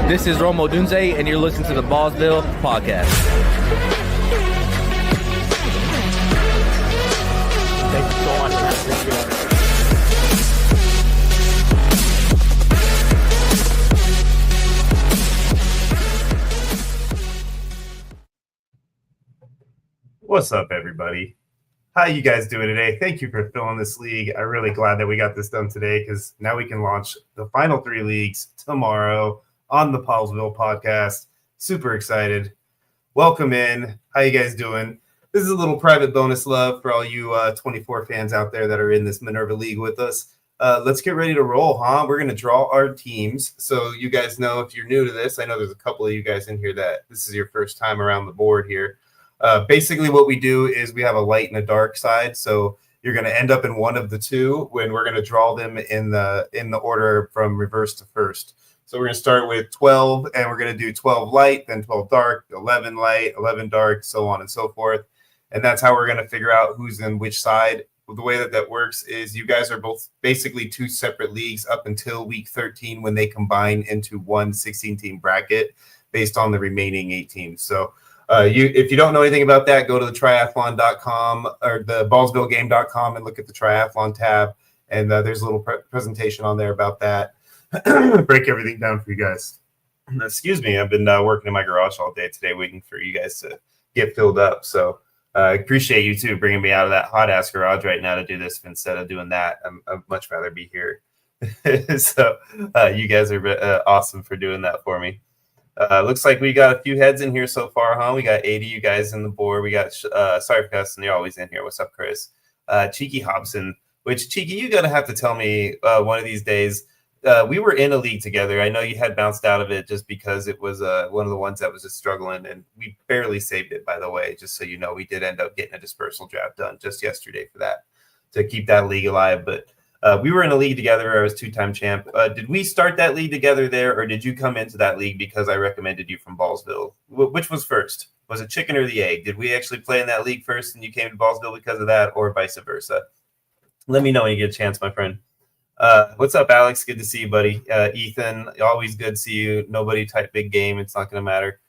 This is Romo Dunze, and you're listening to the Ballsville Podcast. Thank you so much, man. Appreciate it. What's up, everybody? How you guys doing today? Thank you for filling this league. I'm really glad that we got this done today because now we can launch the final 3 leagues tomorrow on the Ballsville Podcast. Super excited. Welcome in. How you guys doing? This is a little private bonus love for all you 24 fans out there that are in this Minerva League with us. Let's get ready to roll, huh? We're going to draw our teams. So you guys know, if you're new to this, I know there's a couple of you guys in here that this is your first time around the board here. Basically what we do is we have a light and a dark side. So you're going to end up in one of the two when we're going to draw them in the order from reverse to first. So we're going to start with 12 and we're going to do 12 light, then 12 dark, 11 light, 11 dark, so on and so forth. And that's how we're going to figure out who's in which side. The way that works is you guys are both basically 2 separate leagues up until week 13 when they combine into one 16-team bracket based on the remaining 8 teams. So if you don't know anything about that, go to the triathlon.com or the ballsvillegame.com and look at the triathlon tab. And there's a little presentation on there about that. Break everything down for you guys. Excuse me. I've been working in my garage all day today waiting for you guys to get filled up. So I appreciate you, too, bringing me out of that hot-ass garage right now to do this instead of doing that. I'd much rather be here. So you guys are awesome for doing that for me. Looks like we got a few heads in here so far, huh? We got 80 you guys in the board. We got, sorry for cussing, you're always in here. What's up, Chris? Cheeky Hobson, which, Cheeky, you're going to have to tell me one of these days. We were in a league together. I know you had bounced out of it just because it was one of the ones that was just struggling, and we barely saved it, by the way, just so you know. We did end up getting a dispersal draft done just yesterday for that, to keep that league alive, but we were in a league together. I was 2-time champ. Did we start that league together there, or did you come into that league because I recommended you from Ballsville? Which was first? Was it chicken or the egg? Did we actually play in that league first and you came to Ballsville because of that, or vice versa? Let me know when you get a chance, my friend. What's up, Alex? Good to see you, buddy. Ethan, always good to see you. Nobody type big game. It's not going to matter.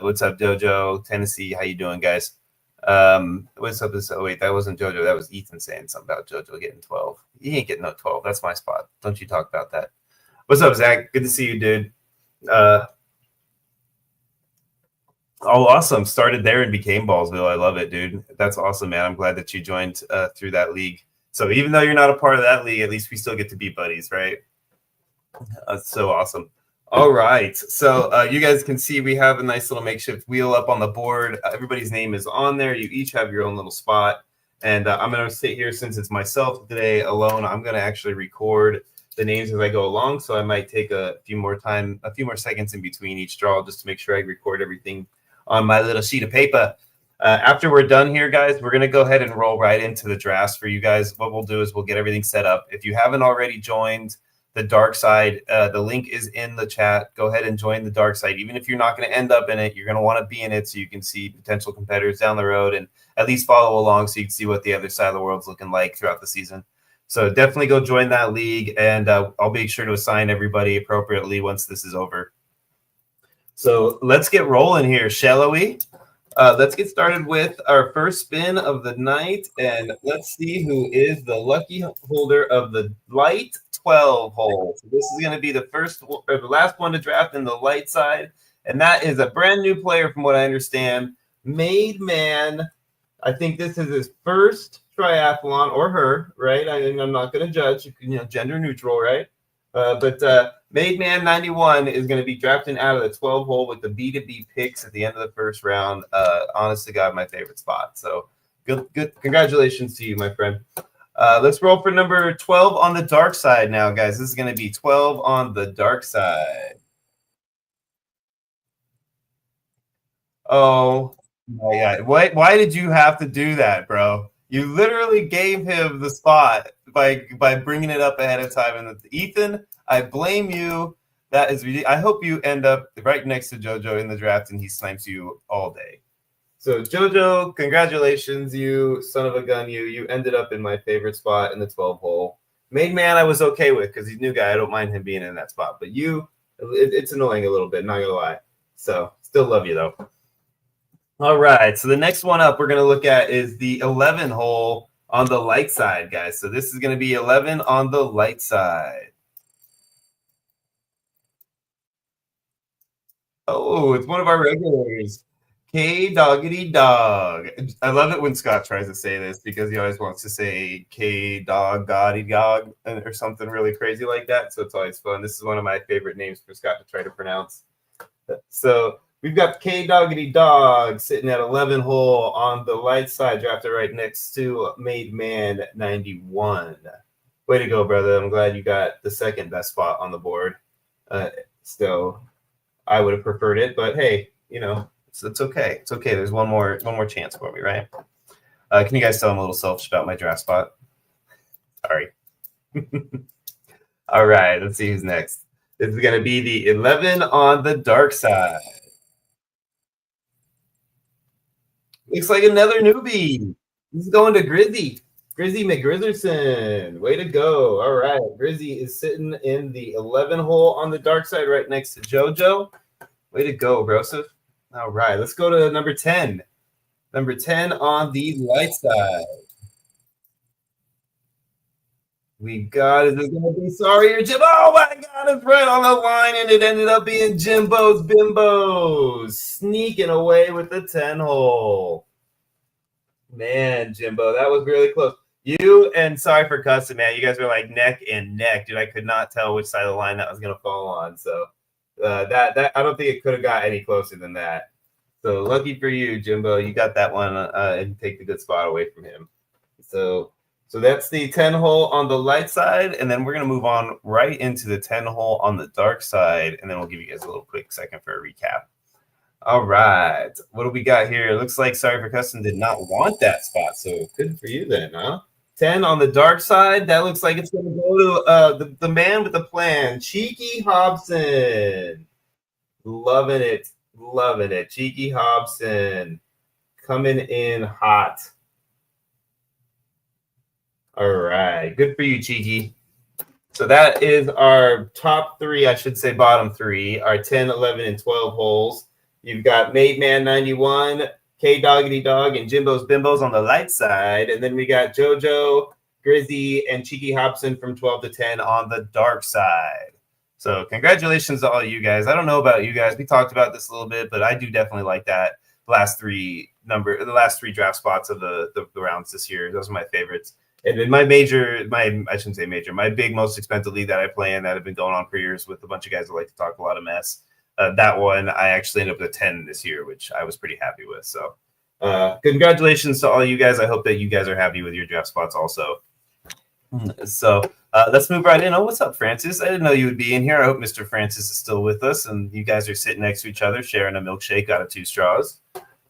What's up, Jojo? Tennessee, how you doing, guys? What's up? Oh, wait, that wasn't Jojo. That was Ethan saying something about Jojo getting 12. He ain't getting no 12. That's my spot. Don't you talk about that. What's up, Zach? Good to see you, dude. Oh, awesome. Started there and became Ballsville. I love it, dude. That's awesome, man. I'm glad that you joined through that league. So even though you're not a part of that league, at least we still get to be buddies, right? That's so awesome. All right. So you guys can see we have a nice little makeshift wheel up on the board. Everybody's name is on there. You each have your own little spot. And I'm going to sit here since it's myself today alone. I'm going to actually record the names as I go along. So I might take a few more seconds in between each draw just to make sure I record everything on my little sheet of paper. After we're done here, guys, we're going to go ahead and roll right into the drafts for you guys. What we'll do is we'll get everything set up. If you haven't already joined the dark side, the link is in the chat. Go ahead and join the dark side. Even if you're not going to end up in it, you're going to want to be in it so you can see potential competitors down the road and at least follow along so you can see what the other side of the world's looking like throughout the season. So definitely go join that league, and I'll be sure to assign everybody appropriately once this is over. So let's get rolling here, shall we? Let's get started with our first spin of the night, and let's see who is the lucky holder of the light 12 hole. So this is going to be the first or the last one to draft in the light side, and that is a brand new player from what I understand. Made Man. I think this is his first triathlon, or her, right? I'm not going to judge, gender neutral, right? But Made Man 91 is going to be drafting out of the 12 hole with the B2B picks at the end of the first round. Honest to God, my favorite spot. So good. Congratulations to you, my friend. Let's roll for number 12 on the dark side now, guys. This is going to be 12 on the dark side. Oh, my God. Why did you have to do that, bro? You literally gave him the spot by bringing it up ahead of time. And Ethan, I blame you. That is, I hope you end up right next to JoJo in the draft and he snipes you all day. So JoJo, congratulations, you son of a gun. You ended up in my favorite spot in the 12 hole. Made Man I was okay with because he's a new guy. I don't mind him being in that spot. But you, It's annoying a little bit, not gonna lie. So still love you though. All right, so the next one up we're gonna look at is the 11 hole on the light side, guys. So this is gonna be 11 on the light side. Oh, it's one of our regulars. K Doggity Dog. I love it when Scott tries to say this because he always wants to say K Dog Gotti Dog or something really crazy like that. So it's always fun. This is one of my favorite names for Scott to try to pronounce. So we've got K Doggity Dog sitting at 11 hole on the light side, drafted right next to Made Man 91. Way to go, brother. I'm glad you got the second best spot on the board. Still, I would have preferred it, but hey, it's okay. It's okay. There's one more chance for me, right? Can you guys tell I'm a little selfish about my draft spot? Sorry. All right, let's see who's next. This is going to be the 11 on the dark side. Looks like another newbie. This is going to Grizzy. Grizzy McGrizzerson. Way to go. All right. Grizzy is sitting in the 11 hole on the dark side right next to JoJo. Way to go, Broseph. All right. Let's go to number 10. Number 10 on the light side. We got it. It's going to be Sorry or Jim. Oh, my God. It's right on the line, and it ended up being Jimbo's Bimbos. Sneaking away with the 10 hole. Man, Jimbo, that was really close. You and Sorry for Cussing, man. You guys were like neck and neck, dude. I could not tell which side of the line that was going to fall on. So that I don't think it could have got any closer than that. So lucky for you, Jimbo. You got that one and take the good spot away from him. So that's the 10 hole on the light side, and then we're going to move on right into the 10 hole on the dark side, and then we'll give you guys a little quick second for a recap. All right. What do we got here? It looks like Sorry for Cussing did not want that spot, so good for you then, huh? 10 on the dark side. That looks like it's going to go to the man with the plan, Cheeky Hobson. Loving it. Loving it. Cheeky Hobson coming in hot. All right. Good for you, Cheeky. So that is our top three, I should say bottom three, our 10, 11, and 12 holes. You've got Made Man 91, K Doggity Dog, and Jimbo's Bimbos on the light side. And then we got JoJo, Grizzy, and Cheeky Hobson from 12 to 10 on the dark side. So congratulations to all you guys. I don't know about you guys. We talked about this a little bit, but I do definitely like that the last three draft spots of the rounds this year. Those are my favorites. And then my big, most expensive league that I play in that have been going on for years with a bunch of guys that like to talk a lot of mess. That one, I actually ended up with a 10 this year, which I was pretty happy with. So congratulations to all you guys. I hope that you guys are happy with your draft spots also. So let's move right in. Oh, what's up, Francis? I didn't know you would be in here. I hope Mr. Francis is still with us and you guys are sitting next to each other, sharing a milkshake out of 2 straws.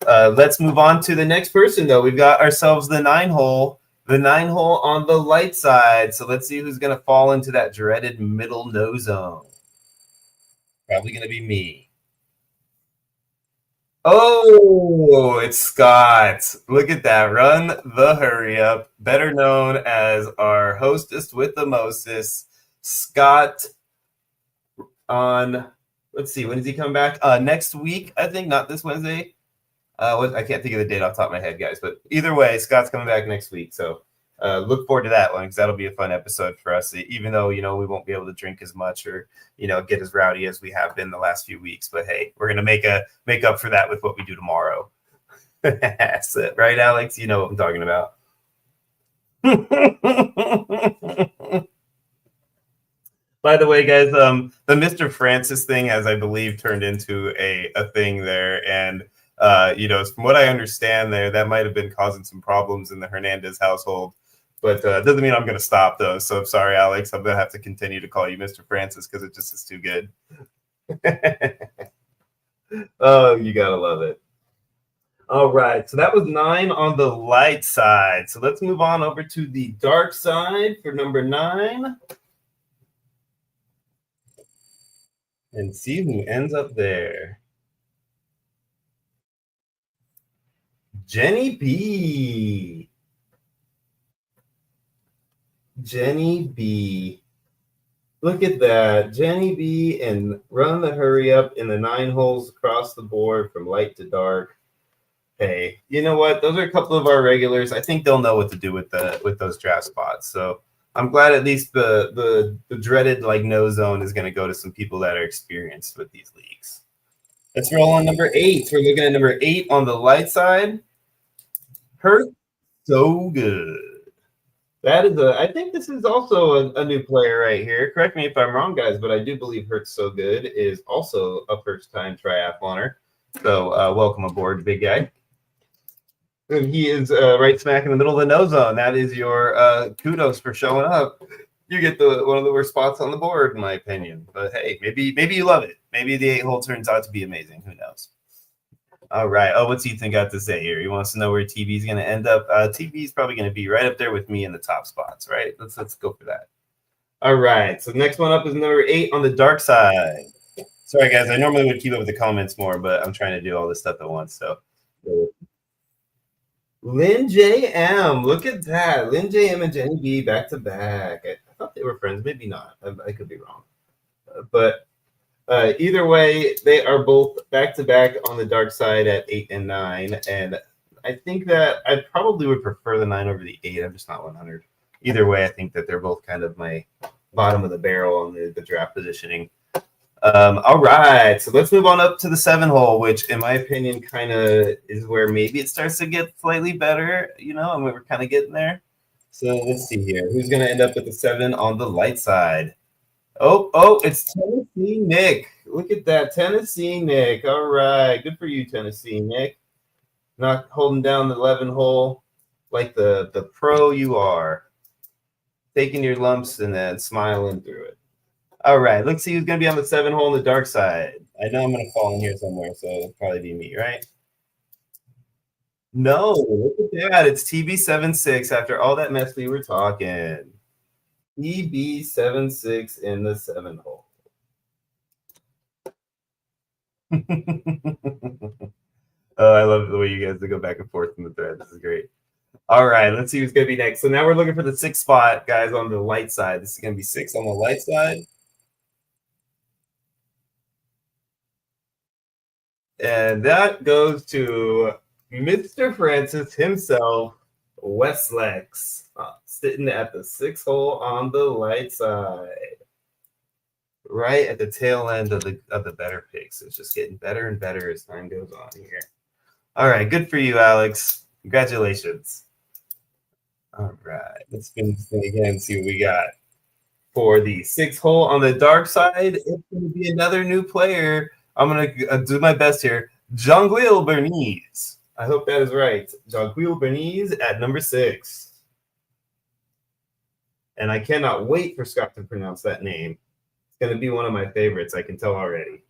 Let's move on to the next person, though. We've got ourselves the 9 hole. The 9 hole on the light side. So let's see who's going to fall into that dreaded middle no zone. Probably going to be me. Oh, it's Scott. Look at that. Run the hurry up. Better known as our hostess with the mostest, Scott. On, let's see, when does he come back? Next week, I think, not this Wednesday. I can't think of the date off the top of my head, guys. But either way, Scott's coming back next week. So look forward to that one because that'll be a fun episode for us, even though, we won't be able to drink as much or, get as rowdy as we have been the last few weeks. But, hey, we're going to make up for that with what we do tomorrow. That's it. Right, Alex? You know what I'm talking about. By the way, guys, the Mr. Francis thing has, I believe, turned into a thing there. And, from what I understand there, that might have been causing some problems in the Hernandez household. But doesn't mean I'm going to stop, though. So I'm sorry, Alex. I'm going to have to continue to call you Mr. Francis because it just is too good. Oh, you got to love it. All right. So that was 9 on the light side. So let's move on over to the dark side for number 9. And see who ends up there. Jenny B. Jenny B. Look at that. Jenny B and Run the Hurry Up in the 9 holes across the board from light to dark. Hey, you know what? Those are a couple of our regulars. I think they'll know what to do with those draft spots. So I'm glad at least the dreaded like no zone is going to go to some people that are experienced with these leagues. Let's roll on number 8. We're looking at number 8 on the light side. Hurt so good. That is I think this is also a new player right here. Correct me if I'm wrong, guys, but I do believe Hurts So Good is also a first-time triathloner. So welcome aboard, big guy. And he is right smack in the middle of the no zone. That is your kudos for showing up. You get one of the worst spots on the board, in my opinion. But hey, maybe you love it. Maybe the 8 hole turns out to be amazing. Who knows? All right. Oh, what's Ethan got to say here? He wants to know where TV is going to end up. TV is probably going to be right up there with me in the top spots, right? Let's go for that. All right. So next one up is number 8 on the dark side. Sorry, guys. I normally would keep up with the comments more, but I'm trying to do all this stuff at once. So Lynn J.M. Look at that. Lynn J.M. and Jenny B back to back. I thought they were friends. Maybe not. I could be wrong. But either way, they are both back to back on the dark side at 8 and 9. And I think that I probably would prefer the 9 over the 8. I'm just not 100. Either way, I think that they're both kind of my bottom of the barrel on the draft positioning. All right, so let's move on up to the 7 hole, which in my opinion kind of is where maybe it starts to get slightly better, you know, and we're kind of getting there. So let's see here. Who's going to end up with the 7 on the light side? Oh, it's Tennessee Nick. Look at that, Tennessee Nick. All right, good for you, Tennessee Nick. Not holding down the 11 hole like the pro you are. Taking your lumps and then smiling through it. All right, let's see who's going to be on the 7 hole on the dark side. I know I'm going to fall in here somewhere, so it'll probably be me, right? No, look at that. It's TB76 after all that mess we were talking. TB76 in the 7 hole. Oh, I love the way you guys go back and forth in the thread. This is great. All right, let's see who's going to be next. So now we're looking for the 6th spot, guys, on the light side. This is going to be 6 on the light side. And that goes to Mr. Francis himself, Westlex, sitting at the 6th hole on the light side. Right at the tail end of the better picks. It's just getting better and better as time goes on here. All right, good for you, Alex. Congratulations. All right, let's spin this thing again and see what we got. For the 6th hole on the dark side, it's going to be another new player. I'm going to do my best here. Jonguil Bernice. I hope that is right. Jonguil Bernice at number 6. And I cannot wait for Scott to pronounce that name. It's going to be one of my favorites. I can tell already.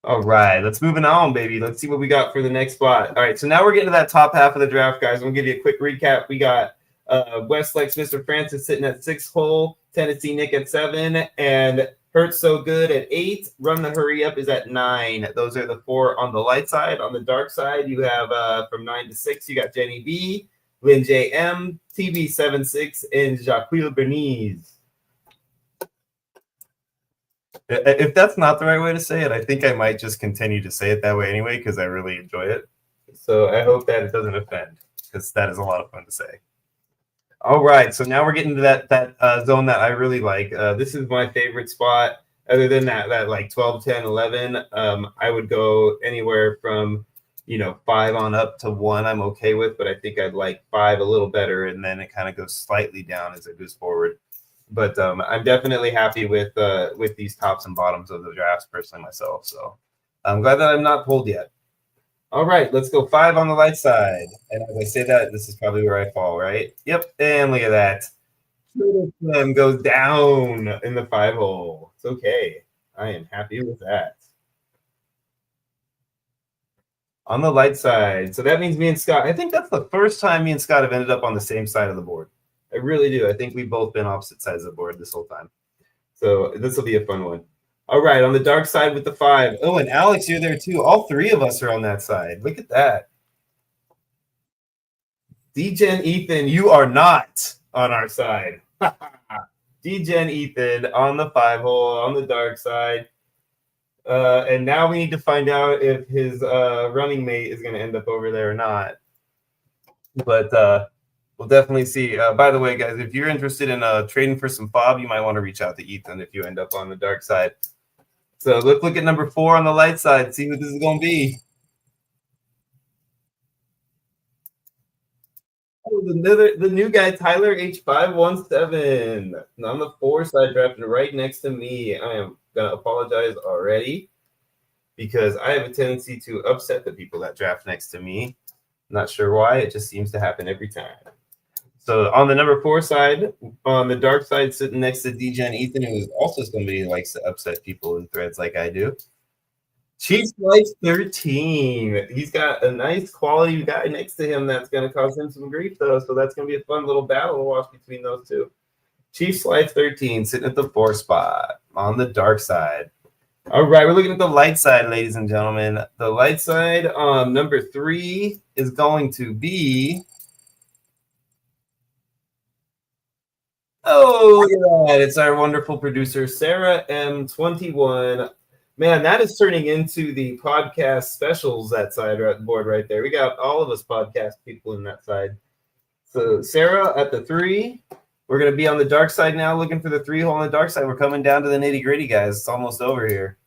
All right, let's move on, baby. Let's see what we got for the next spot. All right, so now we're getting to that top half of the draft, guys. I'm going to give you a quick recap. We got Westlex, Mr. Francis sitting at 6th hole, Tennessee Nick at 7, and Hurts So Good at 8. Run the Hurry Up is at 9. Those are the 4 on the light side. On the dark side, you have from 9 to 6, you got Jenny B, Lynn J.M., TB76, and Jacqueline Bernice. If that's not the right way to say it, I think I might just continue to say it that way anyway because I really enjoy it. So I hope that it doesn't offend because that is a lot of fun to say. All right, so now we're getting to that zone that I really like. This is my favorite spot. Other than that like 12, 10, 11, I would go anywhere from 5 on up to 1 I'm okay with, but I think I'd like 5 a little better, and then it kind of goes slightly down as it goes forward. But I'm definitely happy with these tops and bottoms of the drafts personally myself. So I'm glad that I'm not pulled yet. All right, let's go 5 on the light side. And as I say that, this is probably where I fall, right? Yep, and look at that. Slim goes down in the 5 hole. It's okay. I am happy with that. On the light side. So that means me and Scott, I think that's the first time me and Scott have ended up on the same side of the board. I really do. I think we've both been opposite sides of the board this whole time. So this will be a fun one. All right, on the dark side with the 5. Oh, and Alex, you're there too. All 3 of us are on that side. Look at that. DGen Ethan, you are not on our side. D-Gen Ethan on the 5-hole on the dark side. And now we need to find out if his running mate is going to end up over there or not. But we'll definitely see. By the way, guys, if you're interested in trading for some fob, you might want to reach out to Ethan if you end up on the dark side. So let's look at number 4 on the light side, see what this is going to be. Oh, the new guy, Tyler H517. On the 4 side, drafted right next to me. I am going to apologize already because I have a tendency to upset the people that draft next to me. Not sure why. It just seems to happen every time. So on the number 4 side, on the dark side, sitting next to D-Gen Ethan, who is also somebody who likes to upset people in threads like I do. Chiefs Life 13. He's got a nice quality guy next to him that's going to cause him some grief, though. So that's going to be a fun little battle to watch between those two. Chiefs Life 13 sitting at the 4 spot on the dark side. All right, we're looking at the light side, ladies and gentlemen. The light side, number 3 is going to be. Oh, look at that. It's our wonderful producer, Sarah M21. Man, that is turning into the podcast specials, that side board right there. We got all of us podcast people in that side. So Sarah at the 3. We're going to be on the dark side now, looking for the 3-hole on the dark side. We're coming down to the nitty-gritty, guys. It's almost over here.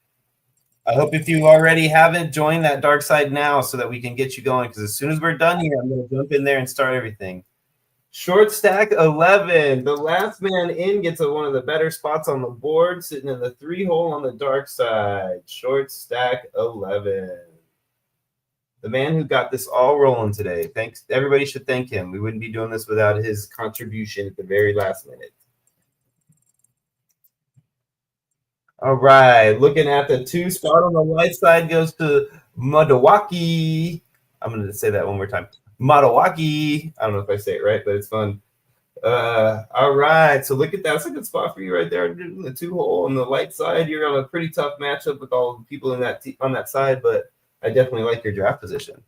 I hope if you already haven't, joined that dark side now so that we can get you going, because as soon as we're done here, I'm going to jump in there and start everything. Short stack 11. The last man in gets one of the better spots on the board, sitting in the 3-hole on the dark side. Short stack 11. The man who got this all rolling today. Thanks. Everybody should thank him. We wouldn't be doing this without his contribution at the very last minute. All right. Looking at the 2 spot on the light side goes to Madawaki. I'm going to say that one more time. Madawaki. I don't know if I say it right, but it's fun. All right. So look at that. That's a good spot for you right there. The 2-hole on the light side. You're on a pretty tough matchup with all the people in that on that side, but I definitely like your draft position.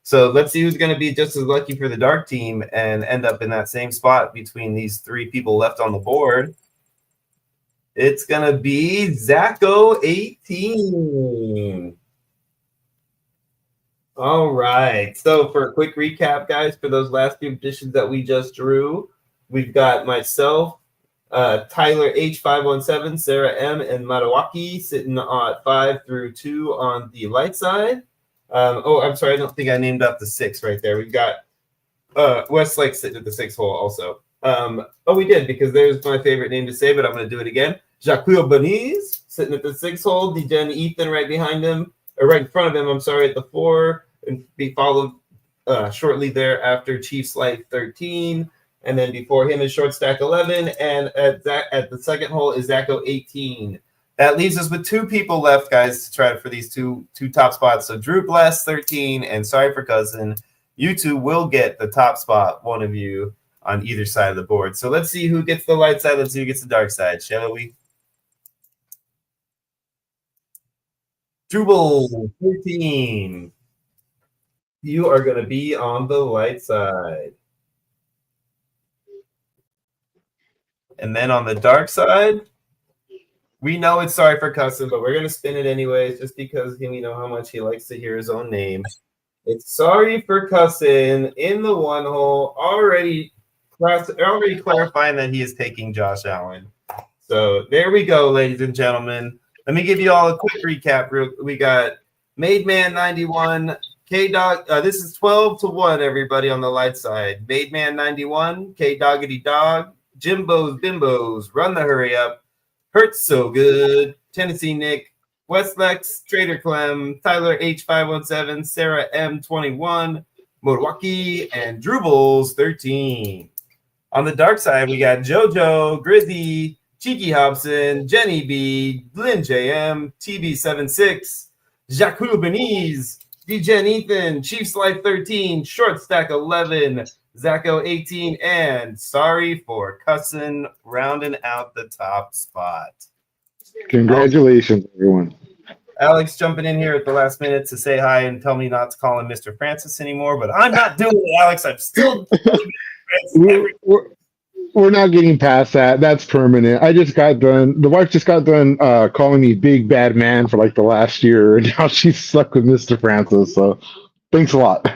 So let's see who's going to be just as lucky for the dark team and end up in that same spot between these 3 people left on the board. It's going to be Zacho 18. All right. So for a quick recap, guys, for those last few editions that we just drew, we've got myself, Tyler H517, Sarah M, and Madawaki sitting at 5 through 2 on the light side. I'm sorry. I don't think I named up the 6 right there. We've got Westlake sitting at the 6-hole also. We did, because there's my favorite name to say, but I'm going to do it again. Jacques Beniz sitting at the 6-hole. D-Gen Ethan right behind him. Or right in front of him, I'm sorry, at the 4, and be followed shortly thereafter Chiefs Life 13, and then before him is Short Stack 11, and at the second hole is Zacho 18. That leaves us with 2 people left, guys, to try for these two top spots. So Drew Bless 13 and Sorry for Cousin, you 2 will get the top spot, one of you on either side of the board. So let's see who gets the light side. Let's see who gets the dark side, shall we? Jubal 13. You are going to be on the light side. And then on the dark side, we know it's Sorry for Cousin, but we're going to spin it anyways, just because we know how much he likes to hear his own name. It's Sorry for Cousin in the 1-hole, already clarifying that he is taking Josh Allen. So there we go, ladies and gentlemen. Let me give you all a quick recap. We got Made Man 91, K-Dog. This is 12-1, everybody on the light side. Made Man 91, K-Doggity Dog, Jimbo's Bimbos, Run the Hurry Up, Hurts So Good, Tennessee Nick, Westlex, Trader Clem, Tyler H517, Sarah M21, Milwaukee, and Drubbles 13. On the dark side, we got JoJo, Grizzy, Cheeky Hobson, Jenny B, Lynn JM, TB76, Jacques Beniz, D-Gen Ethan, Chiefs Life 13, Short Stack 11, Zacho 18, and Sorry for Cousin rounding out the top spot. Congratulations, everyone. Alex jumping in here at the last minute to say hi and tell me not to call him Mr. Francis anymore, but I'm not doing it, Alex. I'm still Francis we're not getting past that. That's permanent. I just got done. The wife just got done calling me big bad man for like the last year, and now she's stuck with Mr. Francis. So thanks a lot.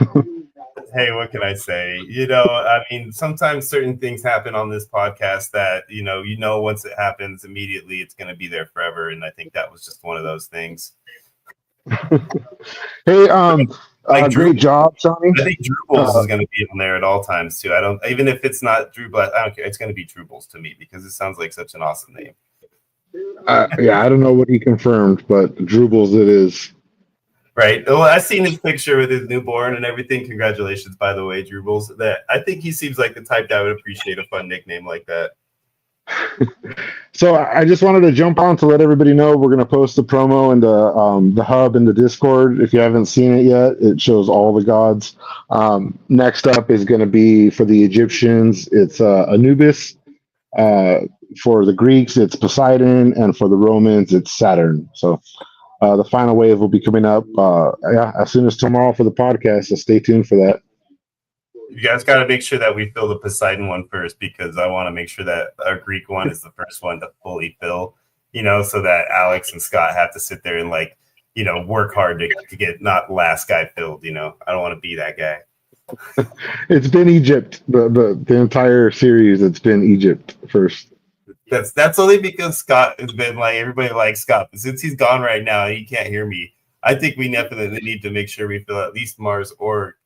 Hey, what can I say? I mean, sometimes certain things happen on this podcast that, once it happens immediately, it's going to be there forever. And I think that was just one of those things. Hey, Like great job, Sonny. I think Drupals is going to be on there at all times too. Even if it's not Drupal, I don't care. It's going to be Drupals to me because it sounds like such an awesome name. Yeah, I don't know what he confirmed, but Drupals it is. Right. Well, I've seen his picture with his newborn and everything. Congratulations, by the way, Drupals. That I think he seems like the type that would appreciate a fun nickname like that. So I just wanted to jump on to let everybody know we're going to post the promo in the hub in the Discord. If you haven't seen it yet, it shows all the gods. Next up is going to be for the Egyptians, it's Anubis. For the Greeks, it's Poseidon, and for the Romans, it's Saturn. So the final wave will be coming up as soon as tomorrow for the podcast. So stay tuned for that. You guys got to make sure that we fill the Poseidon one first because I want to make sure that our Greek one is the first one to fully fill, so that Alex and Scott have to sit there and work hard to get not last guy filled. I don't want to be that guy. It's been Egypt, the entire series. It's been Egypt first. That's only because Scott has been like everybody likes Scott, but since he's gone right now and he can't hear me, I think we definitely need to make sure we fill at least Mars or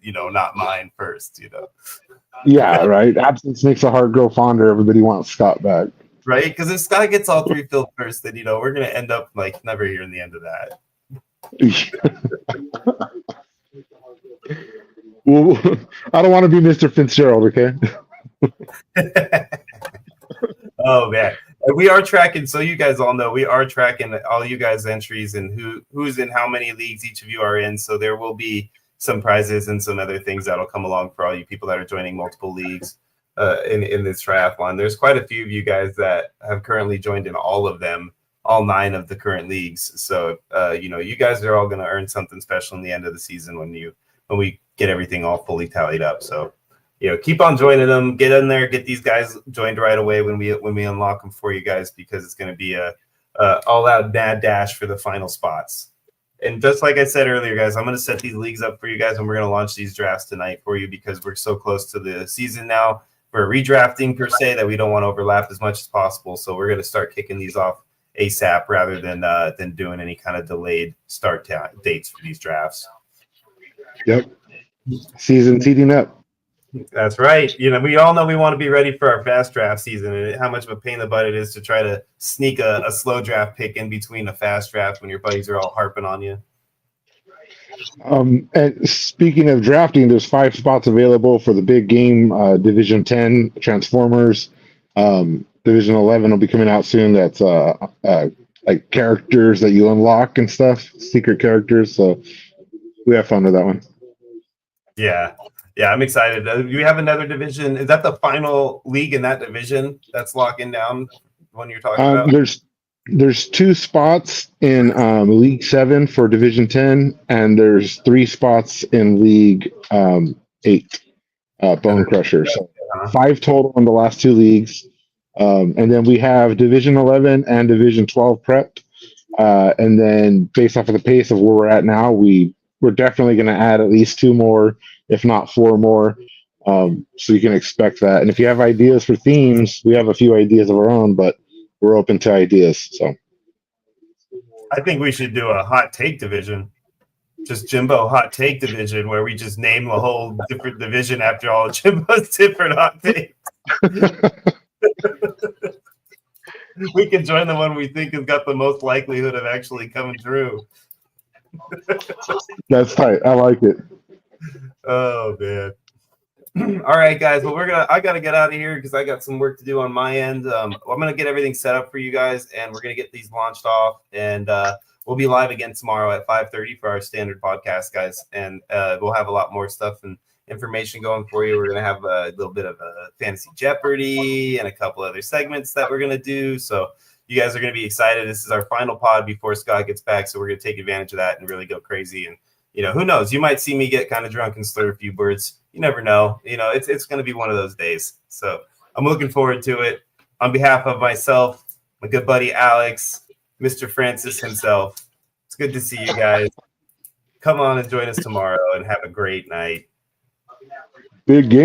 not mine first. Yeah, right. Absence makes the heart grow fonder. Everybody wants Scott back, right? Because if Scott gets all three filled first, then we're gonna end up like never hearing the end of that. Well, I don't want to be Mr. Fitzgerald, okay? Oh man, we are tracking. So you guys all know we are tracking all you guys' entries and who's in how many leagues each of you are in. So there will be some prizes and some other things that'll come along for all you people that are joining multiple leagues in this triathlon. There's quite a few of you guys that have currently joined in all of them, all 9 of the current leagues. So you guys are all going to earn something special in the end of the season when we get everything all fully tallied up. So keep on joining them, get in there, get these guys joined right away when we unlock them for you guys, because it's going to be a all out mad dash for the final spots. And just like I said earlier, guys, I'm going to set these leagues up for you guys, and we're going to launch these drafts tonight for you because we're so close to the season now. We're redrafting per se that we don't want to overlap as much as possible. So we're going to start kicking these off ASAP rather than doing any kind of delayed start dates for these drafts. Yep. Season heating up. That's right. We all know we want to be ready for our fast draft season and how much of a pain in the butt it is to try to sneak a slow draft pick in between a fast draft when your buddies are all harping on you. And speaking of drafting, there's 5 spots available for the big game, Division 10 Transformers. Division 11 will be coming out soon. That's like characters that you unlock and stuff, secret characters. So we have fun with that one. Yeah, I'm excited. Do you have another division? Is that the final league in that division that's locking down when you're talking about? There's 2 spots in League 7 for Division 10, and there's 3 spots in League 8, Bone Crusher. So 5 total in the last 2 leagues. And then we have Division 11 and Division 12 prepped. And then based off of the pace of where we're at now, we're definitely going to add at least 2 more, if not 4 more. So you can expect that. And if you have ideas for themes, we have a few ideas of our own, but we're open to ideas. So I think we should do a hot take division. Just Jimbo hot take division where we just name the whole different division after all Jimbo's different hot takes. We can join the one we think has got the most likelihood of actually coming through. That's tight. I like it. Oh man. All right, guys. Well, I gotta get out of here because I got some work to do on my end. I'm gonna get everything set up for you guys, and we're gonna get these launched off, and we'll be live again tomorrow at 5:30 for our standard podcast, guys. And we'll have a lot more stuff and information going for you. We're gonna have a little bit of a fantasy Jeopardy and a couple other segments that we're gonna do. So you guys are gonna be excited. This is our final pod before Scott gets back, so we're gonna take advantage of that and really go crazy. And who knows? You might see me get kind of drunk and slur a few words. You never know. It's going to be one of those days. So I'm looking forward to it. On behalf of myself, my good buddy Alex, Mr. Francis himself, it's good to see you guys. Come on and join us tomorrow and have a great night. Big game.